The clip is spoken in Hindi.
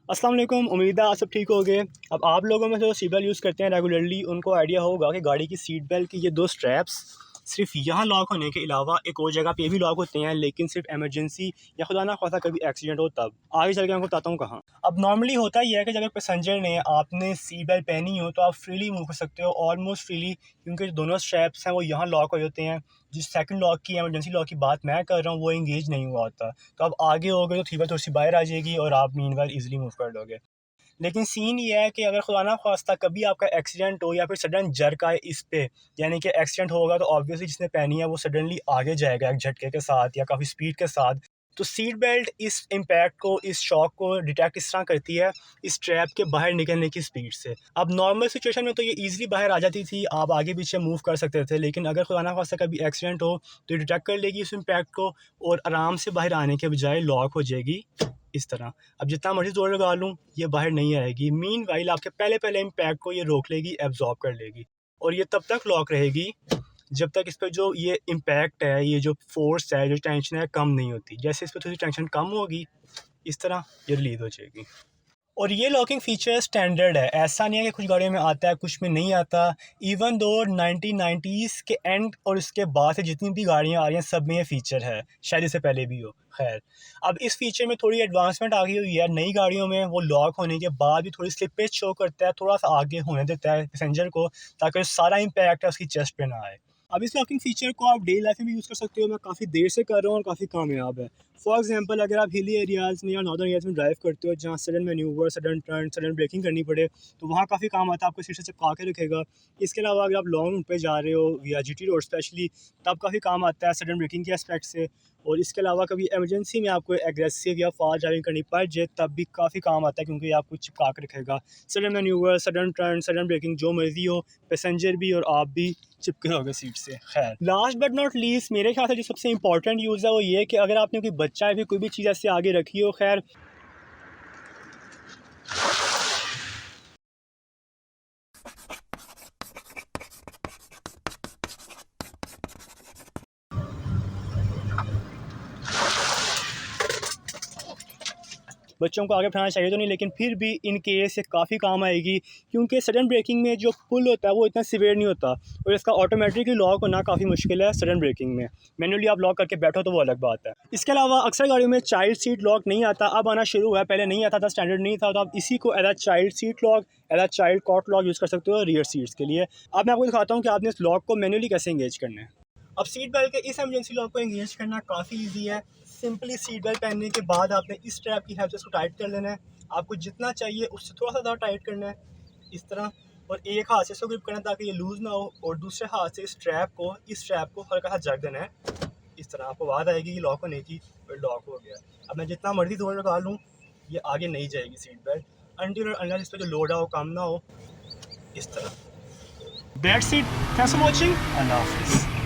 अस्सलाम वालेकुम। उम्मीद है आप सब ठीक हो गए। अब आप लोगों में जो सीट बेल्ट यूज़ करते हैं रेगुलरली उनको आइडिया होगा कि गाड़ी की सीट बेल्ट की ये दो स्ट्रैप्स सिर्फ यहाँ लॉक होने के अलावा एक और जगह पे भी लॉक होते हैं, लेकिन सिर्फ इमरजेंसी या खुदा ना खासा कभी एक्सीडेंट हो तब। आगे चल के मैं बताता हूँ कहाँ। अब नॉर्मली होता ही है कि जब पैसेंजर ने आपने सीट बेल्ट पहनी हो तो आप फ्रीली मूव कर सकते हो, ऑलमोस्ट फ्रीली, क्योंकि जो दोनों स्ट्रैप्स हैं वो यहाँ लॉक हो जाते हैं। जिस सेकंड लॉक की इमरजेंसी लॉक की बात मैं कर रहा हूँ वो इंगेज नहीं हुआ होता। तो अब आगे हो गए तो थोड़ी सी बाहर आ जाएगी और आप मीनवाइल इजीली मूव कर लोगे। लेकिन सीन ये है कि अगर खुदा ना ख्वास्ता कभी आपका एक्सीडेंट हो या फिर सडन जर्क आए इस पे, यानी कि एक्सीडेंट होगा तो ऑब्वियसली जिसने पहनी है वो सडनली आगे जाएगा एक झटके के साथ या काफ़ी स्पीड के साथ। तो सीट बेल्ट इस इम्पैक्ट को, इस शॉक को डिटेक्ट इस तरह करती है इस ट्रैप के बाहर निकलने की स्पीड से। अब नॉर्मल सिचुएशन में तो ये ईजिली बाहर आ जाती थी, आप आगे पीछे मूव कर सकते थे, लेकिन अगर खुदा ना ख्वास्ता कभी एक्सीडेंट हो तो ये डिटेक्ट कर लेगी इस इम्पैक्ट को और आराम से बाहर आने के बजाय लॉक हो जाएगी इस तरह। अब जितना मर्जी जोर लगा लूँ ये बाहर नहीं आएगी। मीनवाइल आपके पहले पहले इम्पैक्ट को ये रोक लेगी, एब्जॉर्ब कर लेगी, और ये तब तक लॉक रहेगी जब तक इस पर जो ये इम्पैक्ट है, ये जो फोर्स है, जो टेंशन है, कम नहीं होती। जैसे इस पर थोड़ी टेंशन कम होगी इस तरह ये रिलीज हो जाएगी। और ये लॉकिंग फ़ीचर स्टैंडर्ड है, ऐसा नहीं है कि कुछ गाड़ियों में आता है कुछ में नहीं आता। इवन दो 1990s के एंड और इसके बाद से जितनी भी गाड़ियाँ आ रही हैं सब में ये फ़ीचर है, शायद इससे पहले भी हो। खैर, अब इस फीचर में थोड़ी एडवांसमेंट आ गई हुई है। नई गाड़ियों में वो लॉक होने के बाद भी थोड़ी स्लिपेज शो करता है, थोड़ा सा आगे होने देता है पैसेंजर को ताकि सारा इम्पैक्ट है उसकी चेस्ट पे ना आए। अब इस लॉकिंग फ़ीचर को आप डेली लाइफ में भी यूज़ कर सकते हो। मैं काफ़ी देर से कर रहा हूँ और काफ़ी कामयाब है। फॉर एग्जांपल, अगर आप हिली एरियाज़ में या नॉर्दर्न एरियाज़ में ड्राइव करते हो जहाँ sudden manoeuvre, sudden turn, sudden braking करनी पड़े, तो वहाँ काफ़ी काम आता है, आपको सीट से चिपका के रखेगा। इसके अलावा अगर आप लॉन्ग रूट पे जा रहे हो या जीटी रोड स्पेशली, तब काफ़ी काम आता है सडन ब्रेकिंग के एस्पेक्ट से। और इसके अलावा कभी इमरजेंसी में आपको एग्रेसिव या फास्ट ड्राइविंग करनी पड़ जाए तब भी काफ़ी काम आता है, क्योंकि आपको चिपका के रखेगा। Sudden manoeuvre, sudden turn, sudden braking जो मर्जी हो, पैसेंजर भी और आप भी चिपके होगे सीट से। खैर, लास्ट बट नॉट लीस्ट मेरे ख्याल से जो सबसे इंपॉर्टेंट यूज़ है वो ये कि अगर आपने कोई बच्चा या फिर कोई भी चीज़ ऐसे आगे रखी हो, खैर बच्चों को आगे बढ़ाना चाहिए तो नहीं, लेकिन फिर भी इन केस ये काफ़ी काम आएगी, क्योंकि सडन ब्रेकिंग में जो पुल होता है वो इतना सीवियर नहीं होता और इसका ऑटोमेटिकली लॉक होना काफ़ी मुश्किल है। सडन ब्रेकिंग में मैनुअली आप लॉक करके बैठो तो वो अलग बात है। इसके अलावा अक्सर गाड़ियों में चाइल्ड सीट लॉक नहीं आता, अब आना शुरू हुआ है, पहले नहीं आता था, स्टैंडर्ड नहीं था, तो आप इसी को as a child seat lock, as a child cot lock use कर सकते हो रियर सीट्स के लिए। अब मैं आपको दिखाता हूँ कि आपने इस लॉक को मैनुअली कैसे इंगेज करना है। अब सीट बेल्ट के इस इमरजेंसी लॉक को एंगेज करना काफ़ी इजी है। सिंपली सीट बेल्ट पहनने के बाद आपने इस स्ट्रैप की हेल्प से इसको टाइट कर लेना है। आपको जितना चाहिए उससे थोड़ा सा ज़्यादा टाइट करना है इस तरह, और एक हाथ से इसको ग्रिप करना है ताकि ये लूज़ ना हो, और दूसरे हाथ से इस स्ट्रैप को हल्का सा जग देना है इस तरह। आपको आवाज़ आएगी कि लॉक होने की, और लॉक हो गया। अब मैं जितना मर्जी जोर लगा लूँ ये आगे नहीं जाएगी सीट बेल्ट, अनटिल और अनलेस इस पर जो लोड है वो कम ना हो इस तरह। That's it, thanks for watching, अल्लाह हाफिज़।